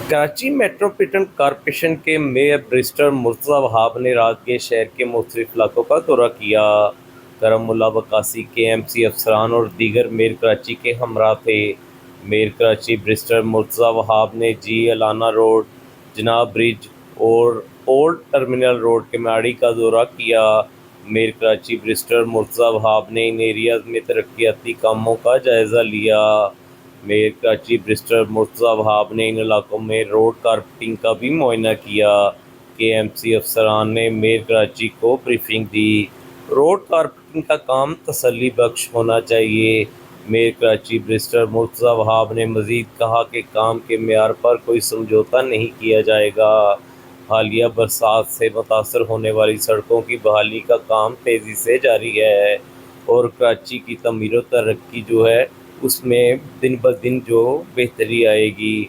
Karachi metropolitan corporation کے mayor barrister Murtaza وہاب نے رات گئےشہر کے مختلف علاقوں کا دورہ کیا۔ کرم اللہ وقاصی کے ایم سی افسران اور دیگر میئر کراچی کے ہمراہ تھے۔ میئر کراچی بیرسٹر مرتضی وہاب نے الانہ روڈ، جناح برج اور اولڈ ٹرمینل روڈ کیماڑی کا دورہ کیا۔ میئر کراچی بیرسٹر مرتضی وہاب نے ان ایریاز میں ترقیاتی کاموں کا جائزہ لیا۔ میئر کراچی بیرسٹر مرتضی وہاب نے ان علاقوں میں روڈ کارپٹنگ کا بھی معائنہ کیا کہ ایم سی افسران نے میئر کراچی کو بریفنگ دی۔ روڈ کارپٹنگ کا کام تسلی بخش ہونا چاہیے۔ میئر کراچی بیرسٹر مرتضی وہاب نے مزید کہا کہ کام کے معیار پر کوئی سمجھوتہ نہیں کیا جائے گا۔ حالیہ برسات سے متاثر ہونے والی سڑکوں کی بحالی کا کام تیزی سے جاری ہے اور کراچی کی تعمیر و ترقی اس میں دن بدن بہتری آئے گی۔